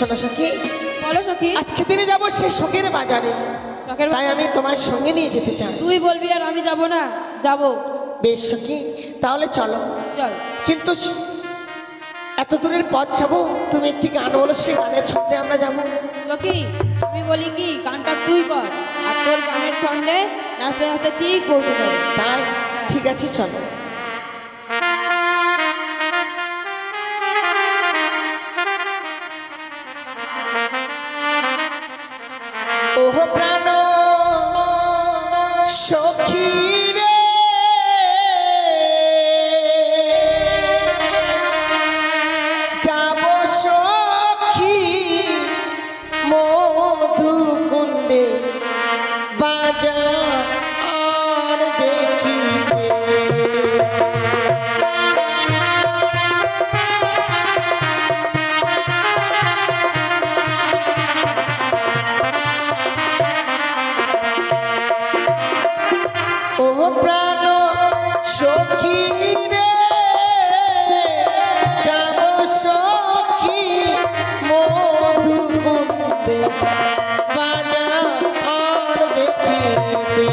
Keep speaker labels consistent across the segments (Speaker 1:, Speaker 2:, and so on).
Speaker 1: শোনো সখী,
Speaker 2: বলো সখী।
Speaker 1: আজকে দিনে যাবো সেই শখের বাজারে, তাই আমি তোমার সঙ্গে নিয়ে যেতে চাই।
Speaker 2: তুই বলবি আর আমি যাব না? যাব।
Speaker 1: বেশ সখী, তাহলে চলো।
Speaker 2: চল।
Speaker 1: কিন্তু এত দূরের পথ যাবো, তুমি একটি গান বলো, সেই গানের ছন্দে আমরা যাবো।
Speaker 2: সখী আমি বলি কি, গানটা তুই কর, আর তোর গানের ছন্দে নাচতে নাচতে ঠিক পৌঁছে যাবে।
Speaker 1: তাই ঠিক আছে, চলো। ওহো প্রাণ সখী রে, যাব সখী মধুকুণ্ডে বাজার দেখিতে। ও প্রাণ সখী রে, যাব সখী মধুকুণ্ডে বাজার দেখিতে।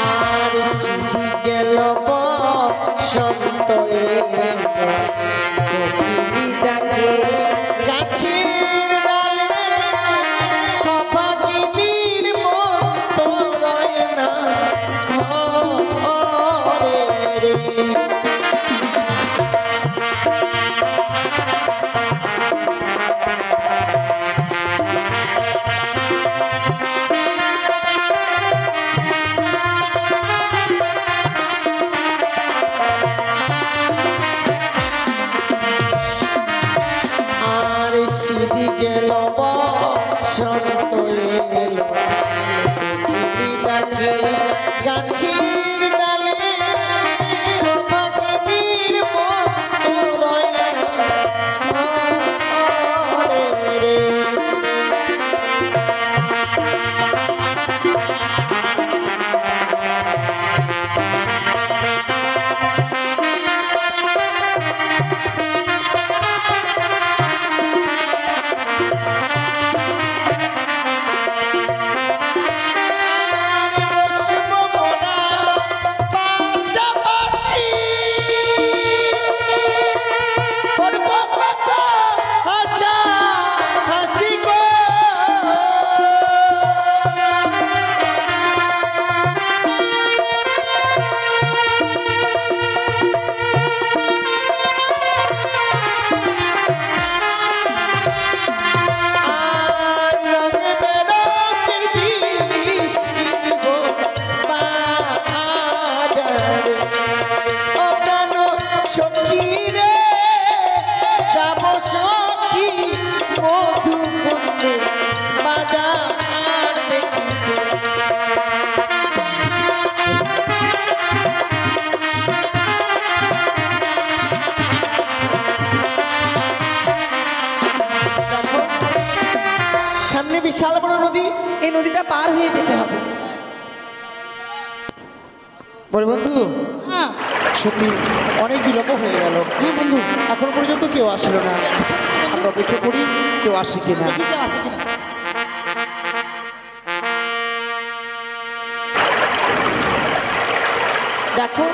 Speaker 1: আর শিশি গেল বসন্ত এলো, কোকিল ডাকে গাছের ডালে, পাখির মতো রয় না ঘরে রে। আর সিঁড়ি গেল বসন্ত এলো, কোকিল ডাকে গাছের ডালে, পাখির মতো রয় না ঘরে রে। সামনে বিশাল বড় নদী, এই নদীটা পার হয়ে যেতে হবে। বলে বন্ধু,
Speaker 2: হ্যাঁ
Speaker 1: সত্যি অনেক বিলম্ব হয়ে গেল।
Speaker 2: হ্যাঁ বন্ধু,
Speaker 1: এখন পর্যন্ত কেউ আসলো না, আমরা অপেক্ষা করি কেউ আসে কিনা।
Speaker 2: আসে কিনা।
Speaker 1: দেখো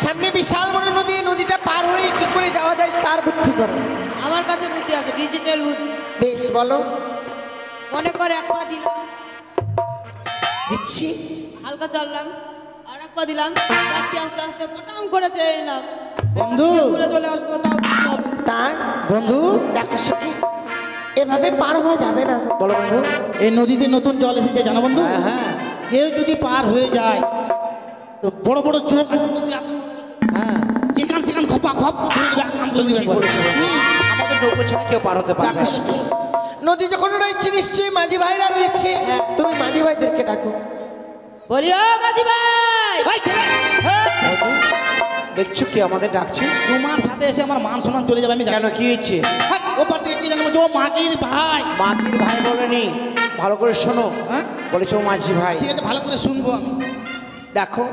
Speaker 1: সামনে বিশাল বড় নদী, নদীটা পার হয়ে কি করে যাওয়া যায় তার বুদ্ধি করো।
Speaker 2: আমার কাছে বুদ্ধি আছে, ডিজিটাল বুদ্ধি।
Speaker 1: বেশ বলো।
Speaker 2: মনে করে এক পা দিলাম,
Speaker 1: দিচ্ছি,
Speaker 2: হালকা চললাম, আর এক পা দিলাম, যাচ্ছি আস্তে আস্তে, পটাম করে চেয়ে এলাম।
Speaker 3: বন্ধু,
Speaker 2: ঘুরে চলে আসবো, তাও ঠিক হবে।
Speaker 1: তাই
Speaker 3: বন্ধু,
Speaker 1: দেখো সখী এভাবে পার হওয়া যাবে না। বলো বন্ধু।
Speaker 3: এই নদীতে নতুন জল এসেছে জানো বন্ধু।
Speaker 1: হ্যাঁ হ্যাঁ
Speaker 3: কেউ যদি পার হয়ে যায় তো বড় বড় চোখ আছে বন্ধু, এত
Speaker 1: হ্যাঁ,
Speaker 3: যেখান সেখান খপা খপ ধরে নেবে, কাম করে
Speaker 1: তুমি
Speaker 3: দিবে
Speaker 1: ঠিক
Speaker 3: একবার।
Speaker 1: বলেছো। আমাদের নৌকো ছাড়া কেউ পার হতে পারবে না। নদী যখন রয়েছে নিশ্চয়ই মাঝি ভাইরা রয়েছে, তুমি মাঝি ভাইদেরকে ডাকো।
Speaker 2: বলি ও মাঝি ভাই,
Speaker 3: ভাই, কে রে? হ্যাঁ।
Speaker 1: দেখছো কি আমাদের ডাকছে?
Speaker 3: তোমার সাথে এসে আমার মান সম্মান চলে যাবে, আমি জানি।
Speaker 1: কেন কি হয়েছে?
Speaker 3: হ্যাঁ, ও পার থেকে কি জানো বলছে, ও মাটির ভাই।
Speaker 1: মাটির ভাই বলেনি, ভালো করে শোনো।
Speaker 3: হ্যাঁ
Speaker 1: বলেছো মাঝি ভাই।
Speaker 3: ঠিক আছে, ভালো করে শুনবো আমি।
Speaker 1: দেখো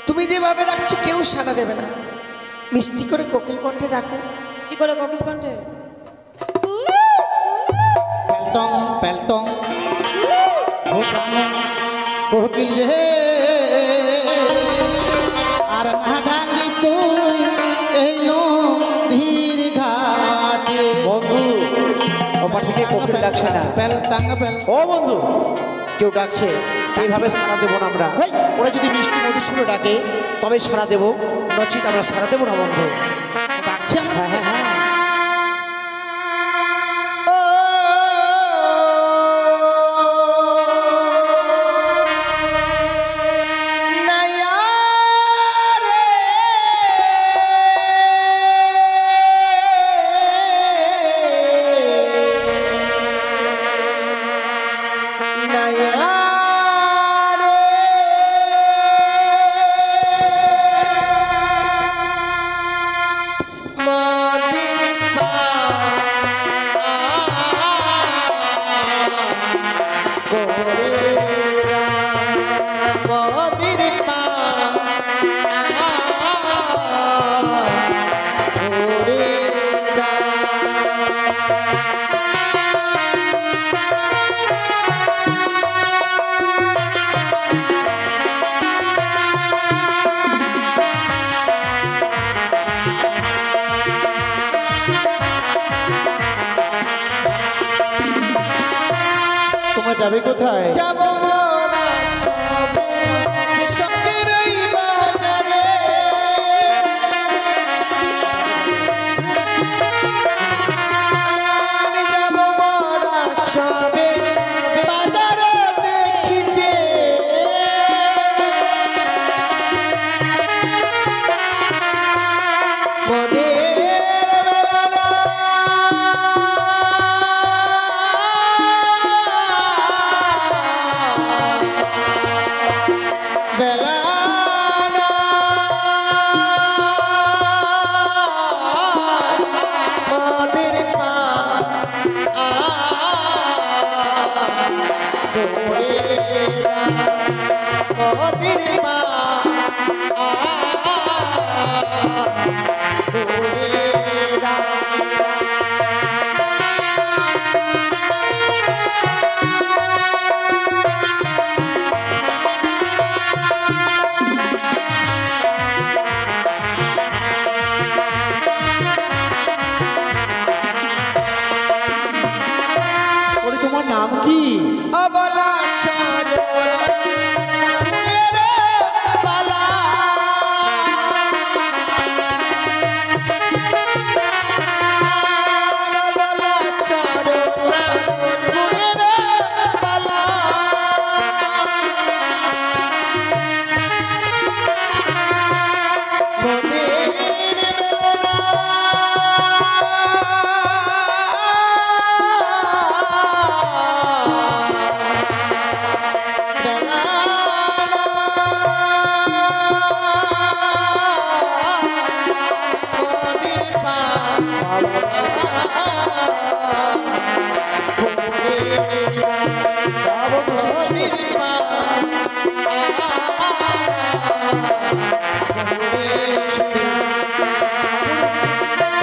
Speaker 1: তুমি যেভাবে রাখছো কেউ সাড়া দেবে না, মিষ্টি করে কোকিল কণ্ঠে রাখো।
Speaker 2: কি করে কোকিল কণ্ঠে?
Speaker 3: প্যালটং প্যালটং কোকিল রে, আর না ডাকিস তুই এই নদীর ঘাটে।
Speaker 1: বন্ধু ওপার থেকে কোকিল ডাকছে না।
Speaker 3: প্যালটাং প্যাল।
Speaker 1: ও বন্ধু, কেউ ডাকছে, এইভাবে সাড়া দেবো না আমরা।
Speaker 3: হেই!
Speaker 1: ওরা যদি মিষ্টি মধুসূদন ডাকে তবে সাড়া দেবো, নচিত আমরা সাড়া দেবো না বন্ধু।
Speaker 3: ডাকছে আমার।
Speaker 1: হ্যাঁ হ্যাঁ হ্যাঁ। তোমরা যাবে কোথায়?
Speaker 4: যাবো মোরা সবে শখের এই বাজারে, আমি যাবো মোরা সবে বাজারে দেখিতে, মোদের বেলা বেলা মাদের পা মাদের পা
Speaker 1: ওরে তোমার নাম কি?
Speaker 4: অবলা সরলা ফুলের পালা, অবলা সরলা ফুলের পালা, মোদের বেলা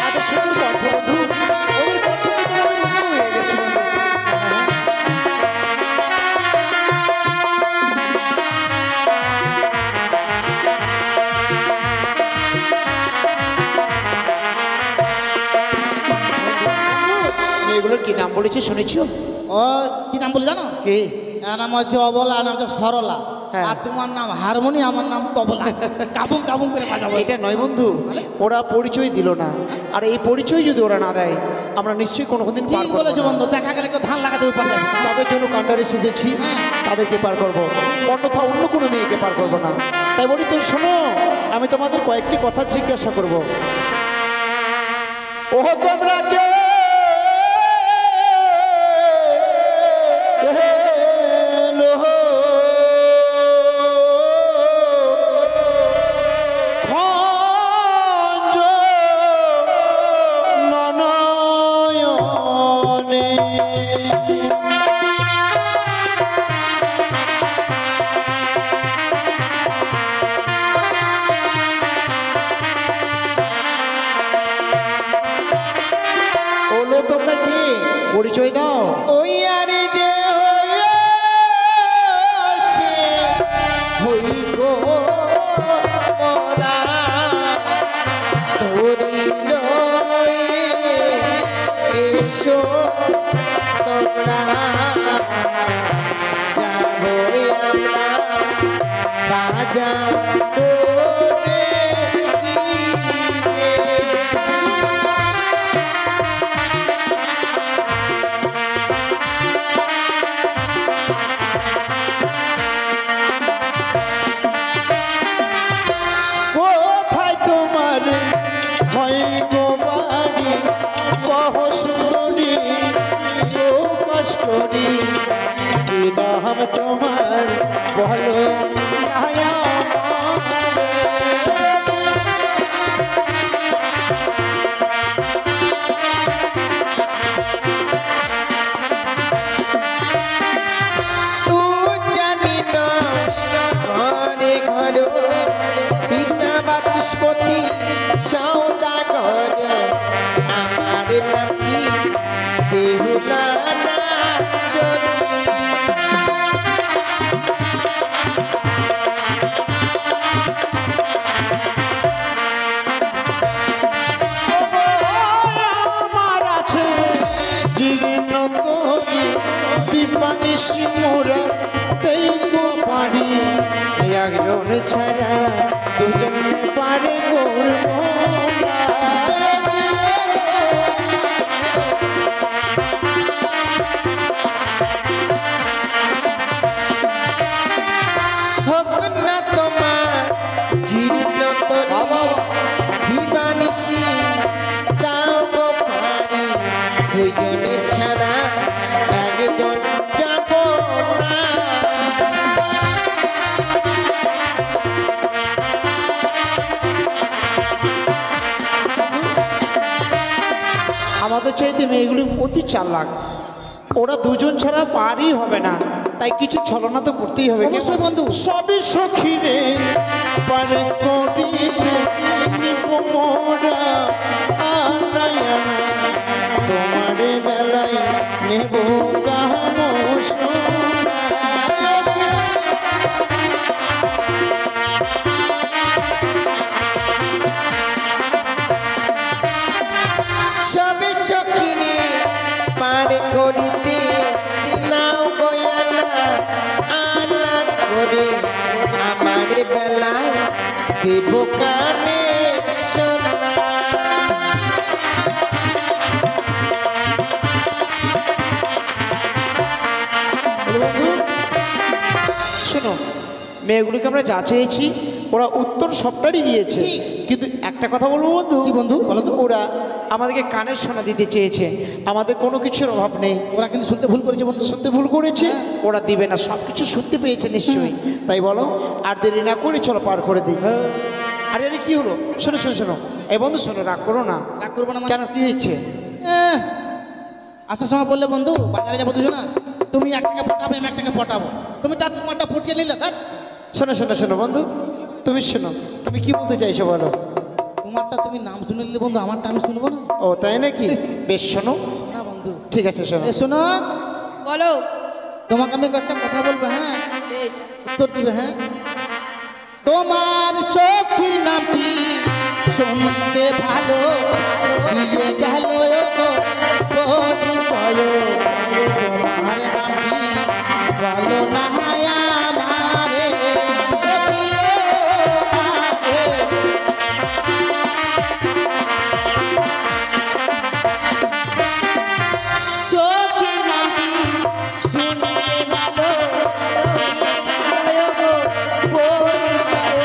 Speaker 1: এত সুন্দর কণ্ঠ বন্ধু, ওদের কণ্ঠ থেকে আমি মুগ্ধ হয়ে গেছি বন্ধু। এগুলোর কি নাম বলেছে শুনেছো?
Speaker 3: ও কি নাম বলে জানো?
Speaker 1: কে?
Speaker 3: এর নাম হচ্ছে অবলা, আর নাম হচ্ছে সরলা।
Speaker 1: হ্যাঁ।
Speaker 3: আর তোমার নাম হারমোনি, আমার নাম তবলা। কাবুম কাবুম করে বাজাবো।
Speaker 1: এটা নয় বন্ধু, ওরা পরিচয় দিল না, আর এই পরিচয় যদি ওরা না দেয় আমরা নিশ্চয়ই কোনোদিন পার
Speaker 3: ঠিক
Speaker 1: করবো
Speaker 3: বলেছো
Speaker 1: না।
Speaker 3: বন্ধু, দেখা গেলে কেউ ধান লাগাতে উপায় আছে।
Speaker 1: যাদের জন্য কান্ডারে সেজেছি তাদেরকে পার করবো, অন্যথা অন্য কোনো মেয়েকে পার করবো না। তাই বলি তো শোনো, আমি তোমাদের কয়েকটি কথা জিজ্ঞাসা করব। ওহ তোমরা কে নয়নে
Speaker 4: এসো তোমরা যাবো আমরা বাজার
Speaker 1: কোথায় তোমার হয় গো বাড়ি কহ সুন্দরী ও কষ্টরী কি নাম তোমার বলো নায়া
Speaker 4: বাচস্পতি সৌদাগর আমার নামটি বেহুলা নাচনী
Speaker 1: আমার আছে জীর্ণ তরি দীপানি সিংহরা তেই গো পারি একজন ছাড়া দুজন পারে গৌর
Speaker 4: হোক না তোমার জীর্ণ তরি দিবানিসি তাও গো পারি দুইজনে ছাড়া একজন যাব না
Speaker 1: আমাদের চাইতে মেয়েগুলি অতি চালাক ওরা দুজন ছাড়া পারই হবে না তাই কিছু ছলনা তো করতেই হবে
Speaker 3: অবশ্যই বন্ধু।
Speaker 1: সবই সখী রে পারে করিতে নিব মোরা আনায়ানা তোমার বেলায় নেব কাহাম সোনা
Speaker 4: সবে সখিনে পার করিতে নাও গয়ানা আনা করে আমার বেলায় দেব কানে সোনা
Speaker 1: শোনো মেয়েগুলিকে আমরা যা চেয়েছি ওরা উত্তর সবটারই দিয়েছে
Speaker 3: ঠিক।
Speaker 1: কিন্তু একটা কথা বলবো বন্ধু
Speaker 3: কি বন্ধু বলো তো?
Speaker 1: ওরা আমাদেরকে কানের সোনা দিতে চেয়েছে আমাদের কোনো কিছুর অভাব নেই
Speaker 3: ওরা কিন্তু শুনতে ভুল করেছে বন্ধু।
Speaker 1: শুনতে ভুল করেছে ওরা দিবে না সব কিছু শুনতে পেয়েছে নিশ্চয়ই তাই বলো আর দেরি না করে চলো পার করে দিই আরে আরে কি হলো শোনো শোনো শোনো এই বন্ধু শোনো রাগ করো না
Speaker 3: রাগ করবো না মানে?
Speaker 1: কেন কি হয়েছে
Speaker 3: আসার সময় বললে বন্ধু বাজারে যাবো দুজনা, তুমি একটাকে পটাবে আমি একটাকে পটাবো, তুমি তার তোমারটা পটিয়ে নিলে ধ্যাৎ।
Speaker 1: শোনো শোনো শোনো বন্ধু তুমি শোনো তুমি কি বলতে চাইছো বলো
Speaker 3: তোমারটা তুমি নাম শুনে নিলে বন্ধু, আমারটা আমি শুনবো না।
Speaker 1: ও তাই নাকি বেশ শোনো
Speaker 3: না বন্ধু,
Speaker 1: ঠিক আছে শোনো
Speaker 3: এ শোনো,
Speaker 2: বলো।
Speaker 3: তোমাকে আমি একটা কথা বলবো, হ্যাঁ
Speaker 2: বেশ।
Speaker 3: উত্তর দিবে, হ্যাঁ। তোমার সখীর নামটি শুনতে ভালো, দিয়ে গেল গো পরিচয়। তোমার নামটি বলো না আমারে,
Speaker 2: চোখের নামটি শুনতে ভালো, হয়ে গেল গো পরিচয়।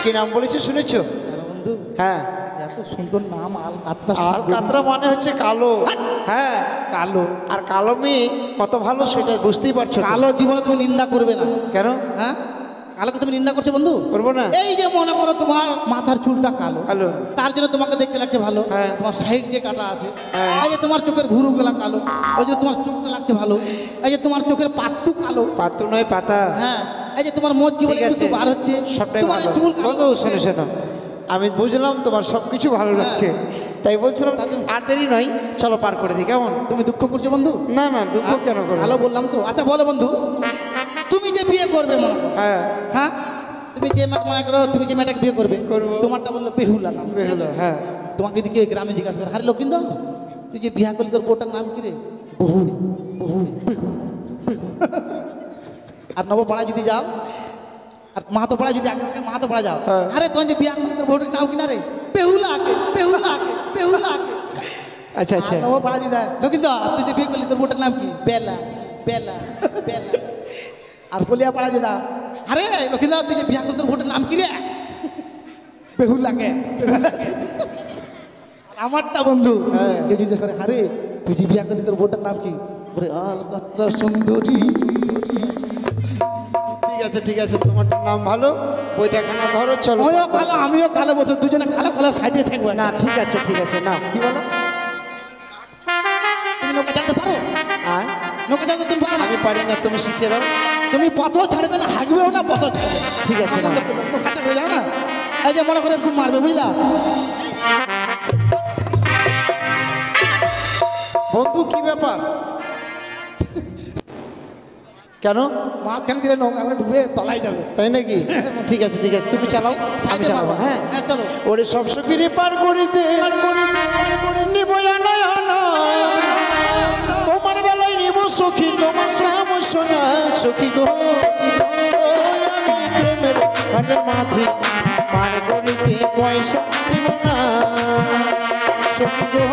Speaker 1: কি নাম বলেছে শুনেছো
Speaker 3: বন্ধু
Speaker 1: হ্যাঁ
Speaker 3: এত সুন্দর নাম আল কাতরা।
Speaker 1: আল কাতরা মানে হচ্ছে কালো হ্যাঁ
Speaker 3: কালো,
Speaker 1: আর কালো মেয়ে কত ভালো সেটা বুঝতেই পারছো তো।
Speaker 3: কালো জীবনে তুমি নিন্দা করবে না,
Speaker 1: কেন
Speaker 3: হ্যাঁ। কালোকে তুমি নিন্দা করছো বন্ধু?
Speaker 1: করবো না
Speaker 3: এই যে মনে করো তোমার মাথার চুলটা কালো,
Speaker 1: কালো।
Speaker 3: তার জন্য তোমাকে দেখতে লাগছে ভালো,
Speaker 1: হ্যাঁ।
Speaker 3: তোমার সাইড দিয়ে কাটা আছে।
Speaker 1: হ্যাঁ।
Speaker 3: এই যে তোমার চোখের ভুরুগুলা কালো, ওই জন্য তোমার চোখটা লাগছে ভালো। এই যে তোমার চোখের পাত্তু কালো,
Speaker 1: পাতু নয় পাতা
Speaker 3: হ্যাঁ। এই যে তোমার মোজ কি বলে
Speaker 1: ঠিক
Speaker 3: কিছু
Speaker 1: আছে
Speaker 3: বার হচ্ছে,
Speaker 1: সবটাই
Speaker 3: তোমার
Speaker 1: ভালো
Speaker 3: এই চুল কালো।
Speaker 1: বন্ধু শোনো শোনো আমি বুঝলাম তোমার সব কিছু ভালো লাগছে তাই বলছিলাম আর দেরি নয়, চলো পার করে দিই, কেমন?
Speaker 3: তুমি দুঃখ করছো বন্ধু?
Speaker 1: না না, দুঃখ কেন করবো?
Speaker 3: ভালো বললাম তো। আচ্ছা বলো বন্ধু, তুমি যে বিয়ে করবে মনে করো,
Speaker 1: হ্যাঁ
Speaker 3: হ্যাঁ, তুমি যে মনে করো তুমি যে মেয়েটাকে বিয়ে করবে,
Speaker 1: করবো।
Speaker 3: তোমারটা বললো বেহুলা নাম,
Speaker 1: বেহুলা, হ্যাঁ।
Speaker 3: তোমাকে যদি কেউ গ্রামে জিজ্ঞাসা করে, আরে লক্ষিন্দর তুই যে বিয়ে করলি তোর বউটার নাম কি রে? বহু বহু। আর নবপাড়ায় যদি যাও, আর মাহাতো পাড়ায় যদি আগে মাহাতো পাড়া যাও,
Speaker 1: হ্যাঁ।
Speaker 3: আরে তোমার যে বিয়ে করলি তোর বউটার নাম কিনা রে? বেহুলা আগে, বেহুলা আগে, বেহুলা আগে।
Speaker 1: আচ্ছা আচ্ছা,
Speaker 3: নবপাড়া যদি যায়, লক্ষিন্দর তুই যে বিয়ে করলি তোর বউটার নাম কি? বেলা বেলা বেলা। আর বলিয়া পাড়া যে দাও, আরে লক্ষিন্দর তুই যে বিয়ে করলি তোর বউটার নাম কি রে? বেহুলাকে। আমারটা বন্ধু,
Speaker 1: হ্যাঁ।
Speaker 3: কেউ যদি করে, আরে তুই যে বিয়ে করলি তোর বউটার নাম কি? বলে আলকাতরা সুন্দরী।
Speaker 1: ঠিক আছে ঠিক আছে, তোমার নাম ভালো, বইটা খানা ধরো, চলো।
Speaker 3: আমিও কালো, আমিও কালো, বলছো দুজনে কালো কালো সাইডে থাকবো।
Speaker 1: না ঠিক আছে ঠিক আছে, না
Speaker 3: কি বলো? তুমি নৌকা চালাতে পারো?
Speaker 1: আর
Speaker 3: নৌকা চালাতে তুমি পারো না?
Speaker 1: আমি পারি না, তুমি শিখিয়ে দাও।
Speaker 3: তুমি পথও ছাড়বে না, হাঁকবেও না, পথও ছাড়বে।
Speaker 1: ঠিক আছে, না।
Speaker 3: নৌকা চালাতে যাও না, এই যে মনে করে খুব মারবে, বুঝলা?
Speaker 1: বন্ধু কি ব্যাপার? কেন?
Speaker 3: মাঝখানে দিলে নৌকা আমরা ডুবে তলায় যাবে।
Speaker 1: তাই নাকি? ঠিক আছে ঠিক আছে, তুমি চালাও, আমি
Speaker 3: সাইডে
Speaker 1: চালাবো।
Speaker 3: মারবা।
Speaker 1: হ্যাঁ
Speaker 3: হ্যাঁ চলো।
Speaker 1: ওরে সব সকিরে পার করিতে নিবই নয়ন, তোমার বেলায় নিব সখী, তোমার নাম শোনা সখী গো। ওই আমি প্রেমের ঘাটের মাঝে পার করিতে পয়সা নিব না সখী গো।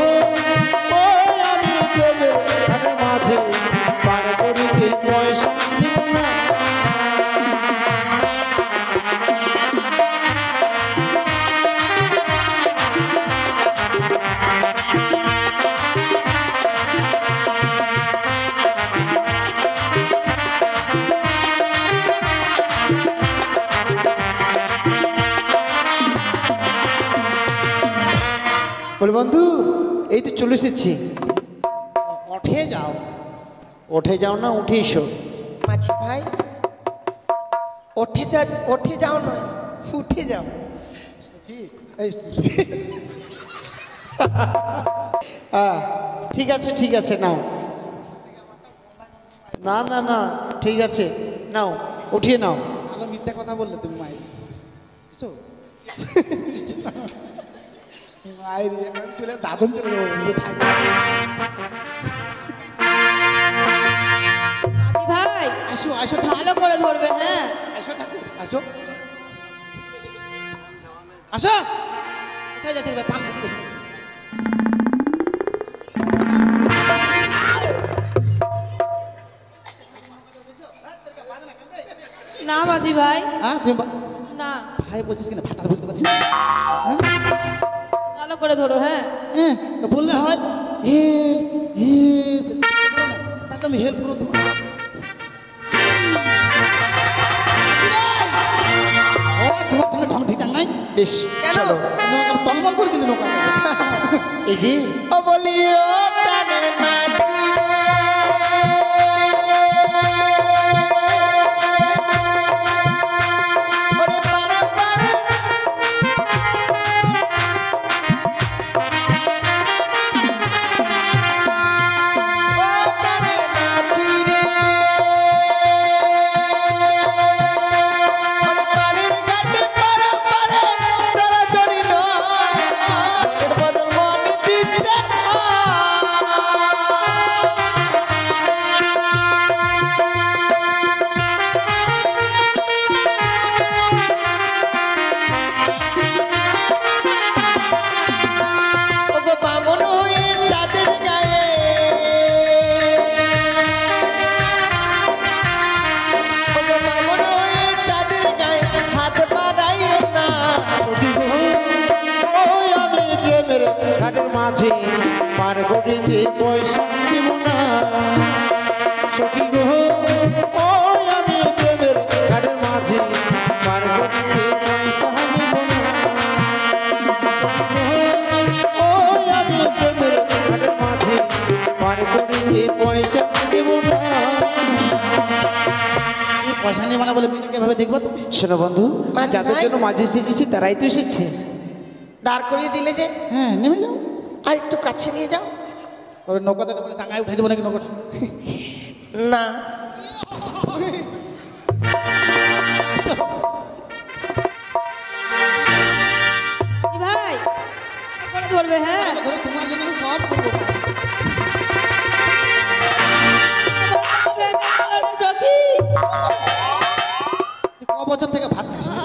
Speaker 1: ওই আমি প্রেমের ঘাটের মাঝে পার করিতে পয়সা নিব না। বলে বন্ধু এই তো চলে এসেছি।
Speaker 3: উঠে যাও।
Speaker 1: উঠে যাও না উঠে এসো।
Speaker 4: মাছি ভাই, ওঠে যাও নয়, উঠে যাও।
Speaker 1: হ্যাঁ ঠিক আছে ঠিক আছে, নাও। না না না ঠিক আছে, নাও উঠিয়ে নাও।
Speaker 3: ভালো মিথ্যা কথা বললে তুমি মায়ের। এসো। মায়ের এবার চলে দাদন চলে যাবো, বন্ধু থাকবে।
Speaker 2: মাঝি ভাই
Speaker 3: আসো আসো
Speaker 2: ভালো করে ধরবে, হ্যাঁ।
Speaker 3: আসো ঠাকুর আসো আসো। কোথায় যাচ্ছি রে? পান খেতে গেছি নাকি?
Speaker 2: না মাঝি ভাই,
Speaker 3: হ্যাঁ তুমি
Speaker 2: না,
Speaker 3: ভাই বলছিস কিনা? ভাতা বলতে পারছিস না? হ্যাঁ
Speaker 2: ভালো করে ধরো, হ্যাঁ।
Speaker 3: হ্যাঁ বললে হয় হেল্প হেল্প, তাহলে আমি হেল্প করো তোমার। ও তোমার সঙ্গে ঢং ঠিকান নাই?
Speaker 1: বেশ চলো।
Speaker 3: নৌকা টলমল করে দিলে নৌকা।
Speaker 1: এই যে
Speaker 4: ও বলি ও প্রাণের মাঝি রে, ওরে পাড়া পাড়া, ও প্রাণের মাঝি রে, ওরে পাড়ের ঘাটে পাড়া পাড়ে দরাদরি নয়, মনের বদল মনে দিতে ওগো বামন হয়ে চাঁদের গায়ে, ওগো বামন হয়ে চাঁদের গায়ে হাত বাড়াইও না।
Speaker 1: সখী গো, ওই আমি প্রেমের ঘাটের মাঝে পার করিতে পয়সা দিব না সখী গো। ওই আমি প্রেমের ঘাটের মাঝে পার করিতে পয়সা দিব না সখী গো। ওই আমি প্রেমের ঘাটের মাঝে পার করিতে পয়সা দিব না।
Speaker 3: এই পয়সা নিয়ে মানে বলে মেয়েটাকে এভাবে দেখবো তো?
Speaker 1: শোনো বন্ধু,
Speaker 4: মাঝি
Speaker 1: যাদের
Speaker 4: ভাই।
Speaker 1: জন্য মাঝে এসেছি তারাই তো এসেছে।
Speaker 4: দাঁড় করিয়ে দিলে যে,
Speaker 3: হ্যাঁ নেমে যাও।
Speaker 4: আর একটু কাছে নিয়ে যাও।
Speaker 3: ওর নৌকাতে বলে টাঙায় উঠে দেবো নাকি নৌকাটা?
Speaker 4: না
Speaker 3: আসো।
Speaker 2: মাঝি ভাই ভালো করে ধরবে, হ্যাঁ।
Speaker 3: ধরো তোমার জন্য আমি সব করবো।
Speaker 2: সখী
Speaker 3: তুই ক বছর থেকে ভাত খাস না?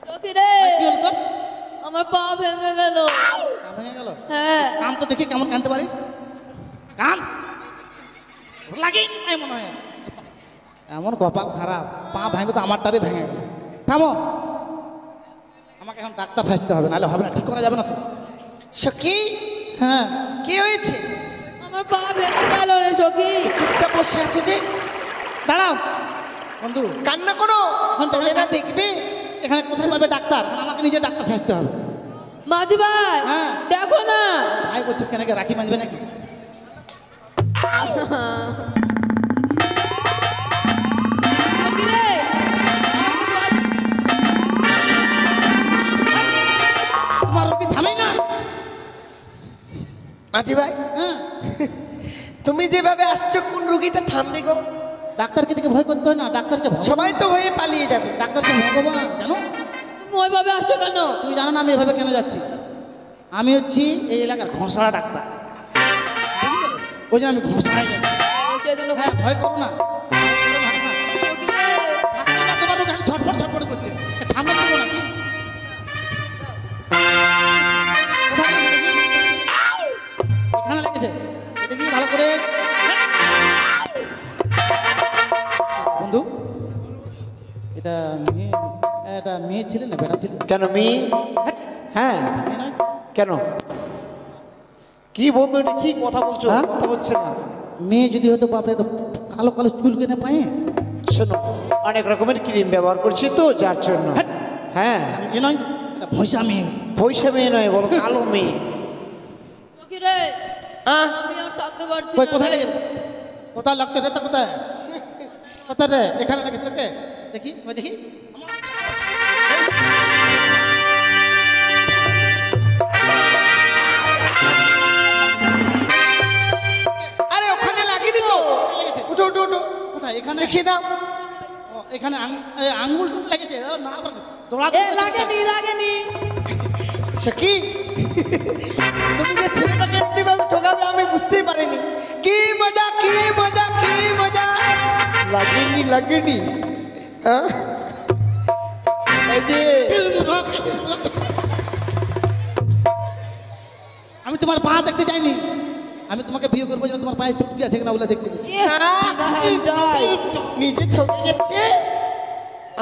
Speaker 2: সখী রে,
Speaker 3: কি হলো তোর?
Speaker 2: আমার পা ভেঙে গেল।
Speaker 3: কান ভেঙে গেল?
Speaker 2: হ্যাঁ,
Speaker 3: কান তো দেখি কেমন কানতে পারিস? কান লাগেই নি পায়ে মনে হয়। এমন কপাল খারাপ, পা ভাঙবে তো আমারটারে ভেঙে গেল। থামো, আমাকে এখন ডাক্তার সাজতে হবে, নাহলে হবে না, ঠিক করা যাবে না তো।
Speaker 4: সখী
Speaker 3: হ্যাঁ,
Speaker 4: কি হয়েছে?
Speaker 2: আমার পা ভেঙে গেল রে সখী।
Speaker 4: চুপচাপ বসে আছো যে,
Speaker 3: দাঁড়াও বন্ধু,
Speaker 4: কান্না করো।
Speaker 3: এখন
Speaker 4: তাহলে না দেখবে।
Speaker 3: এখানে কোথায় পাবে ডাক্তার? এখন আমাকে নিজে ডাক্তার সাজতে হবে।
Speaker 2: মাঝি ভাই
Speaker 3: হ্যাঁ।
Speaker 2: দেখো না।
Speaker 3: ভাই বলছিস কেন, রাখি মানবে নাকি?
Speaker 2: সখী রে, আমাকে
Speaker 3: তোমার রোগী থামেই না।
Speaker 4: মাঝি ভাই,
Speaker 3: হ্যাঁ,
Speaker 4: তুমি যেভাবে আসছো কোন রুগীটা থামবে গো?
Speaker 3: ডাক্তারকে দেখে ভয় করতে হয় না, ডাক্তারকে
Speaker 4: সবাই তো হয়ে পালিয়ে যাবে।
Speaker 3: ডাক্তারকে ভগবান জানো।
Speaker 2: তুমি ওইভাবে আসছো কেন?
Speaker 3: তুমি জানো না আমি এভাবে কেন যাচ্ছি? আমি হচ্ছি এই এলাকার ঘোষড়া ডাক্তার, বুঝলে? ওই জন্য আমি ঘোষড়ায় যাচ্ছি।
Speaker 2: সেজন্য
Speaker 3: হ্যাঁ, ভয় করো না, ভয় করো না।
Speaker 2: সখী রে,
Speaker 3: থাকলে না তোমার রোগ ছটফট ছটফট করছে, ছাড়া দেবো নাকি? কোথায় লেগেছে দেখি? এখানে লেগেছে, দেখি ভালো করে। বন্ধু, এটা মেয়ে ছিলেন না বেটা ছিলেন?
Speaker 1: কেন মেয়ে? হ্যাঁ,
Speaker 3: মেয়ে নয়?
Speaker 1: কেন? কি বন্ধু, এটা কি কথা বলছো?
Speaker 3: হ্যাঁ?
Speaker 1: কথা বলছে না।
Speaker 3: মেয়ে যদি হতো বাপরে, তো কালো কালো চুল কেনে পায়ে।
Speaker 1: শোনো, অনেক রকমের ক্রিম ব্যবহার করছি তো, যার জন্য। হ্যাঁ,
Speaker 3: এ নয়, এটা ভৈসা মেয়ে।
Speaker 1: পয়সা মেয়ে নয়, বলো কালো মেয়ে।
Speaker 2: সখী রে,
Speaker 4: আহ,
Speaker 2: আমি আর থাকতে পারছি
Speaker 3: কই
Speaker 2: না
Speaker 3: কোথায়
Speaker 2: রে।
Speaker 3: লেগেছে? কোথায় লাগতো রে? তা কোথায় কোথায় রে? এখানে লেগেছে তোকে? দেখি ওই দেখি।
Speaker 4: আরে ওখানে লাগেনি তো।
Speaker 3: কোথায় লেগেছে?
Speaker 4: উঠো উঠো উঠো,
Speaker 3: কোথায়? এখানে?
Speaker 4: দেখিয়ে দাও।
Speaker 3: ও, এখানে আঙ্গুল কিন্তু লেগেছে। ও, না আবার দৌড়া
Speaker 2: এ লাগেনি, লাগেনি।
Speaker 4: সখী, তুমি যে ছেলেটাকে এমনি ভাবে ঠকাবে আমি বুঝতেই পারিনি। কি মজা, কি মজা, কি মজা।
Speaker 1: লাগেনি, লাগেনি।
Speaker 4: হ্যাঁ?
Speaker 1: এই যে
Speaker 3: আমি তোমার পা দেখতে যাইনি, আমি তোমাকে বিয়ে করবো যেন তোমার পায়ে চুটকি আছে কিনা ওগুলো দেখতে গেছি।
Speaker 4: না,
Speaker 2: এটাই।
Speaker 4: নিজে ঠকে গেছে,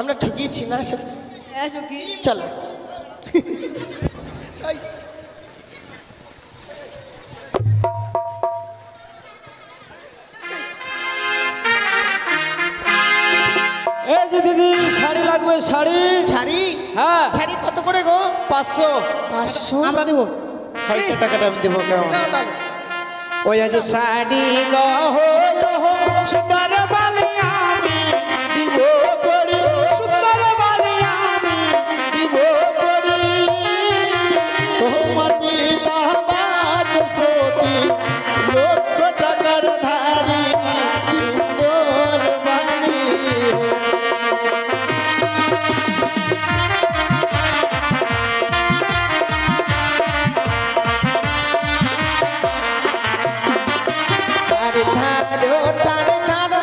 Speaker 4: আমরা ঠকিয়েছি না সখী।
Speaker 2: হ্যাঁ সখী,
Speaker 4: চলো। এই,
Speaker 5: এই যে দিদি, শাড়ি লাগবে, শাড়ি।
Speaker 4: শাড়ি?
Speaker 5: হ্যাঁ।
Speaker 4: শাড়ি কত করে গো?
Speaker 5: 500।
Speaker 4: 500?
Speaker 3: আমরা দেবো।
Speaker 1: 60 টাকাটা আমি দেবো কেমন?
Speaker 4: নাও তাহলে।
Speaker 1: ওই যে শাড়ি লহো লহো সুন্দর বালি আমি দিব করি, সুন্দর বালি আমি দিব করি। তোমার পিতা বাচস্পতি, লক্ষ টাকার ধারি, সুন্দর বালি।
Speaker 4: তারে ধারো, তারে ধারো,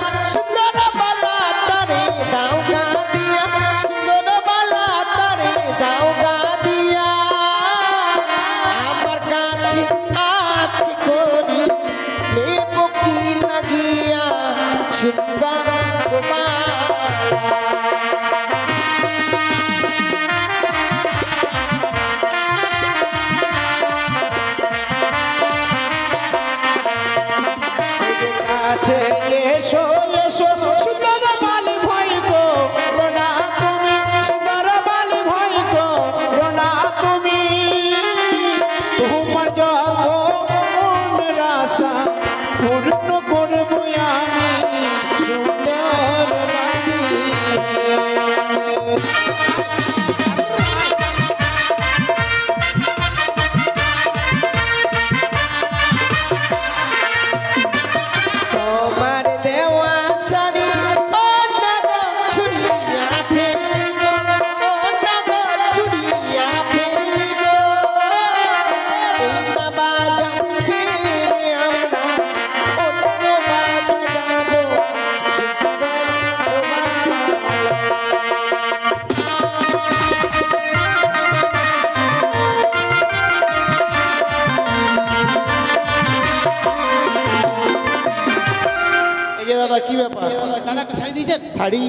Speaker 1: দাদা কি ব্যাপার?
Speaker 3: দাদা একটা শাড়ি দিয়েছেন?
Speaker 1: শাড়ি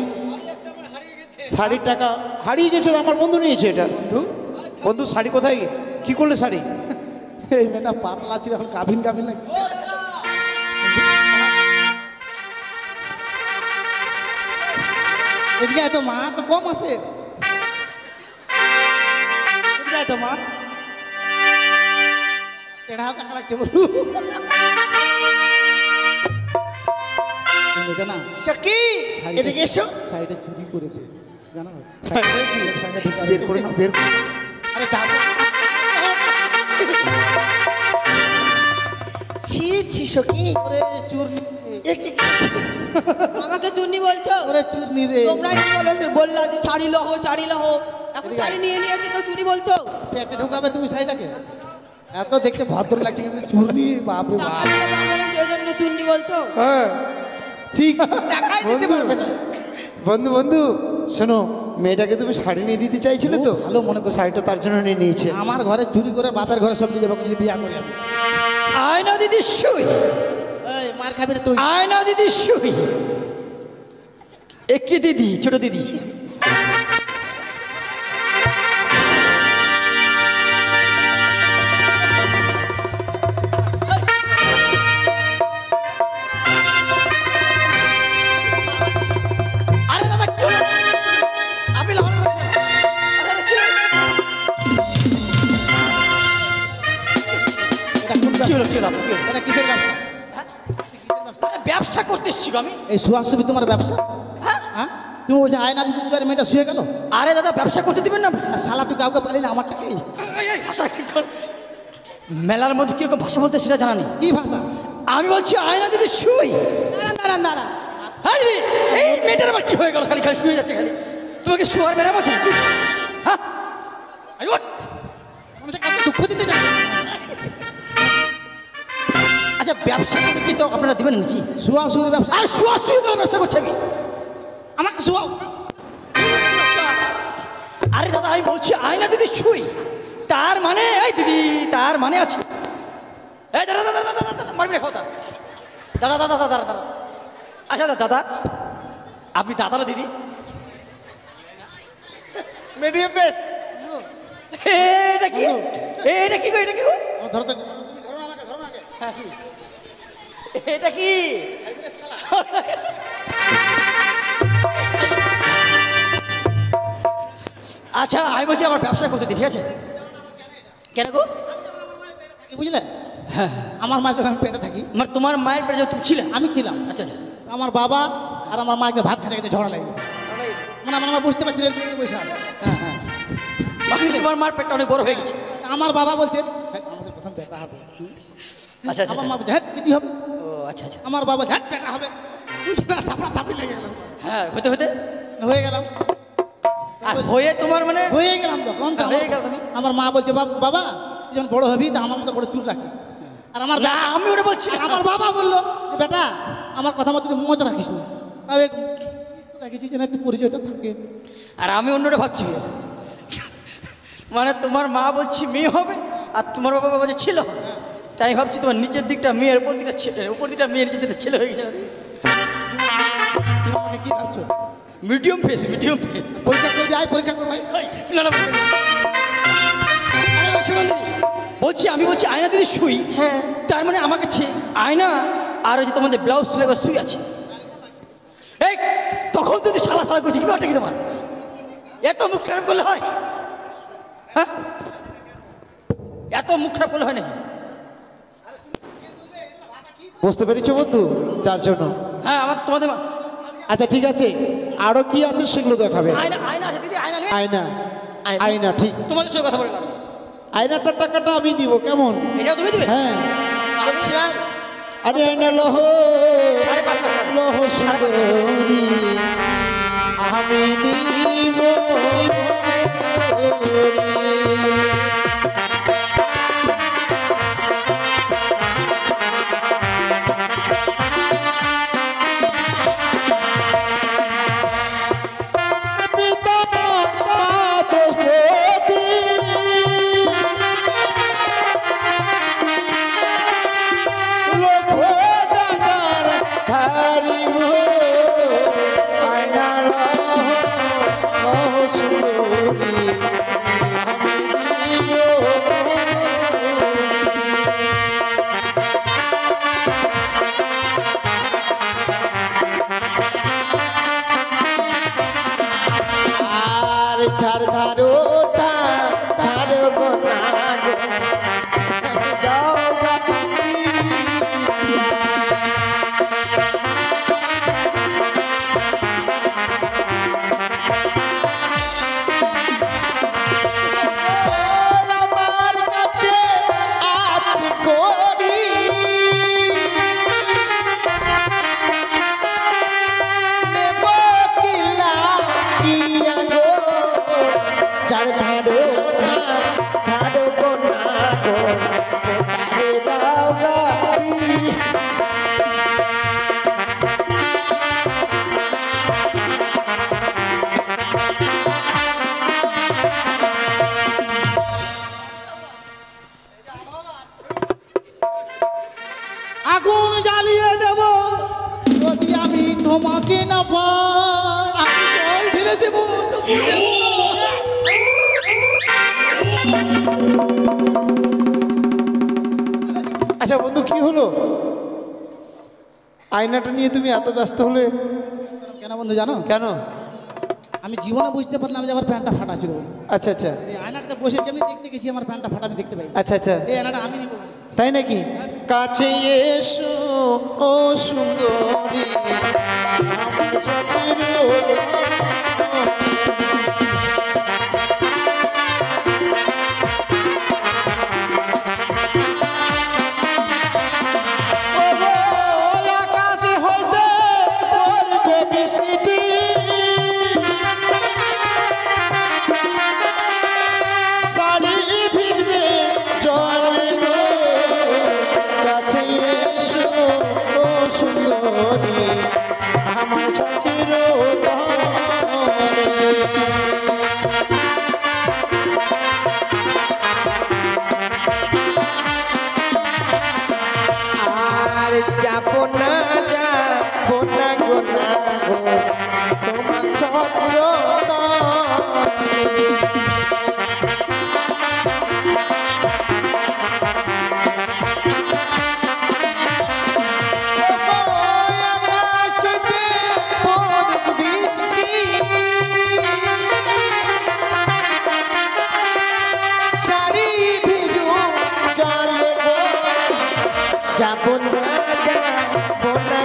Speaker 1: শাড়ির টাকা হারিয়ে গেছে, আমার বন্ধু নিয়েছে এটা। বন্ধু শাড়ি কোথায়, কি করলে শাড়ি?
Speaker 3: এই মেয়েটা পাতলা ছিল, এখন কাবিন কাবিন নাকি? এদিকে এত মা তো কম আছে, এদিকে এত মা এটা টাকা লাগছে বলু এটা না
Speaker 4: সখী এদিকে এসো।
Speaker 3: সাইডে চুরি করেছে জানো?
Speaker 1: বের করে নাও, বের করে।
Speaker 3: আরে চাপ
Speaker 4: ছি ছি সখী,
Speaker 3: ওরে চুরনি,
Speaker 4: এ কি
Speaker 2: আমাকে চুন্নি বলছো?
Speaker 3: ওরে চুরনি রে,
Speaker 2: তোমরাই কি বলেছো, বললা যে শাড়ি লহো শাড়ি লহো, এখন শাড়ি নিয়ে নিয়েছি তো চুরি বলছো?
Speaker 3: পেটে ঢোকাবে তুমি শাড়িটাকে? এত দেখতে ভদ্র লাগছে কিন্তু চুরনি, বাপরে
Speaker 2: টাকা
Speaker 3: বাপ।
Speaker 2: দিতে পারবে না সেই জন্য চুন্নি বলছো?
Speaker 1: হ্যাঁ ঠিক।
Speaker 3: টাকাই দিতে পারবে না।
Speaker 1: বন্ধু বন্ধু শোনো, মেয়েটাকে তুমি শাড়ি নিয়ে দিতে চাইছিলে তো,
Speaker 3: ভালো মনে করো।
Speaker 1: শাড়িটা তার জন্য নিয়ে নিয়েছে।
Speaker 3: আমার ঘরে চুরি করে বাপের ঘরে সব নিয়ে যাবো, যদি বিয়া করে আমি।
Speaker 5: আয়না দিদি শুই,
Speaker 3: এই মার খাবি না তুই?
Speaker 5: আয়না দিদি শুই। একে দিদি, ছোট দিদি। আরে দাদা কি হলো? আপনি লাগানো করছেন? আরে দাদা কি হলো?
Speaker 3: এটা কোন
Speaker 5: কি হলো?
Speaker 3: ব্যবসা?
Speaker 5: কি হলো? কি হলো?
Speaker 3: এটা কিসের ব্যবসা?
Speaker 5: আরে ব্যবসা করতে এসেছি গো আমি।
Speaker 3: এই সুহাসবি তোমার ব্যবসা? হ্যাঁ তুমি বলছো আয়না দিদি করে মেয়েটা শুয়ে গেল,
Speaker 5: আরে দাদা ব্যবসা করতে দিবেন না?
Speaker 3: আর শালা তুই কাউকে পারি না আমার টাকাই।
Speaker 5: এই ভাষা কি করে? মেলার মধ্যে কিরকম ভাষা বলতে সেটা জানা নেই।
Speaker 3: কি ভাষা?
Speaker 5: আমি বলছি আয়না দিদি শুই।
Speaker 2: দাঁড়ান দাঁড়ান দাঁড়ান,
Speaker 5: হ্যাঁ দিদি, এই মেয়েটার আবার কি হয়ে গেল? খালি খালি শুয়ে যাচ্ছে খালি। তোমাকে শোয়ার মেরা বলছে নাকি? হ্যাঁ
Speaker 3: আই ওঠ। মানুষের কাউকে দুঃখ দিতে যাবে?
Speaker 5: আচ্ছা ব্যবসা করতে কি তো আপনারা দিবেন নাকি?
Speaker 3: সুহাসুর ব্যবসা?
Speaker 5: আর শোয়া শুয়ে করে ব্যবসা করছি আমি।
Speaker 3: আমাকে শুয়াও।
Speaker 5: আরে দাদা আমি বলছি আয়না দিদি শুই, তার মানে এই দিদি তার মানে আছে। এই দাদা দাদা দাদা দাদা মারবি না খাও তার। দাদা দাদা দাদা দাদা দাদা। আচ্ছা দাদা দাদা, আপনি দাদা না দিদি?
Speaker 4: Medium base.
Speaker 5: এটা কি? এটা কি গো? এটা কি গো?
Speaker 3: ও ধরো তো, তুমি ধরো আমাকে, ধরো আমাকে।
Speaker 5: হ্যাঁ, কি? এটা কি? আচ্ছা আমি বলছি আমার ব্যবসা করতে দিই, ঠিক আছে? কেন গো?
Speaker 3: কি বুঝলে? আমার মা যখন পেটে থাকি,
Speaker 5: মানে তোমার মায়ের পেটে তুমি ছিলে?
Speaker 3: আমি ছিলাম।
Speaker 5: আচ্ছা আচ্ছা।
Speaker 3: আমার বাবা আর আমার মাকে ভাত খাতে খেতে ঝগড়া লাগে, মানে আমার বুঝতে পারছি এরকম করে বসে আছে।
Speaker 5: হ্যাঁ হ্যাঁ, মানে তোমার মার পেটটা অনেক বড় হয়ে গেছে।
Speaker 3: আমার বাবা বলছে "হ্যাঁ, আমাদের প্রথম পেটা হবে।"
Speaker 5: আচ্ছা আচ্ছা
Speaker 3: আমার
Speaker 5: আচ্ছা।
Speaker 3: মা বলছে হ্যাঁ পেটি হবে।
Speaker 5: ও আচ্ছা আচ্ছা।
Speaker 3: আমার বাবা ঝাট পেটা হবে, থাপড়া থাপড়ি লেগে গেল,
Speaker 5: হ্যাঁ হতে হতে
Speaker 3: হয়ে গেলাম।
Speaker 5: আর হয়ে তোমার মানে
Speaker 3: হয়ে গেলাম তখন তো
Speaker 5: হয়ে গেল তুমি?
Speaker 3: আমার মা বলছে বাবা তুই যখন বড় হবি তা আমার মতো বড় চুল রাখিস। আর আমার
Speaker 5: না আমি ওটা বলছি
Speaker 3: আর
Speaker 5: না।
Speaker 3: আমার বাবা বললো যে বেটা আমার কথা মতো তুই মোচ রাখিস না, তাহলে একটু রাখিস যেন একটু পরিচয়টা থাকে।
Speaker 5: আর আমি অন্যটা ভাবছি, মানে তোমার মা বলছি মেয়ে হবে আর তোমার বাবা বলছে ছিল, তাই আমি ভাবছি তোমার নিচের দিকটা মেয়ের উপর দিকটা ছেলে, উপর দিকটা মেয়ের নিচের দিকটা ছেলে হয়ে গেছে।
Speaker 3: তুমি আমাকে কি ভাবছো?
Speaker 5: Medium face, medium face.
Speaker 3: পরীক্ষা করবি, আয় পরীক্ষা করবি।
Speaker 5: না না আরে শুনুন দিদি, বলছি আমি বলছি আয়না দিদি শুই,
Speaker 4: হ্যাঁ
Speaker 5: তার মানে আমার কাছে আয়না আর ওই যে তোমাদের ব্লাউজ সিলেবার শুই আছে। এই তখন যদি সালা সালা করছি কি ওটা কি তোমার এত মুখ খারাপ করলে হয়? হ্যাঁ এত মুখ খারাপ করলে হয় নাকি?
Speaker 1: বুঝতে পেরেছো বন্ধু, যার জন্য।
Speaker 5: হ্যাঁ আমার তোমাদের
Speaker 1: আচ্ছা ঠিক আছে, আরো কি আছে সেগুলো দেখাবে।
Speaker 5: আয়না আয়না আছে দিদি, আয়না নেই?
Speaker 1: আয়না, আয়না ঠিক।
Speaker 5: তোমাদের সঙ্গে কথা বলে লাভ নেই।
Speaker 1: আয়নাটার টাকাটা আমি দিব, কেমন?
Speaker 5: এটাও তুমি দিবে?
Speaker 1: হ্যাঁ,
Speaker 4: বলছিলাম
Speaker 1: আরে আয়না লহ
Speaker 5: 5.5 লাখ টাকা।
Speaker 1: লহ সুন্দরী আমি দিব হারিব আচ্ছা বন্ধু, কি হলো? আয়নাটা নিয়ে তুমি এত ব্যস্ত হলে
Speaker 3: কেন বন্ধু জানো?
Speaker 1: কেন?
Speaker 3: আমি জীবনে বুঝতে পারলাম যে আমার প্যান্টটা ফাটা ছিল।
Speaker 1: আচ্ছা আচ্ছা
Speaker 3: এই আয়নাটাতে বসে যেমনি দেখতে গেছি আমার প্যান্টটা ফাটা আমি দেখতে পাই।
Speaker 1: আচ্ছা আচ্ছা,
Speaker 3: এই আয়নাটা আমি নিব।
Speaker 1: তাই নাকি? কাছে এসো ও সুন্দরী, আমার চোখের আকাশ হইতে পড়বে বৃষ্টি, শাড়ি ভিজবে জলে গো, কাছে এসো ও সুন্দরী, আমার চোখের তরে।
Speaker 4: আর যাবো না যাবো না গো না গো তোমার ছত্র যাবো না যাবো না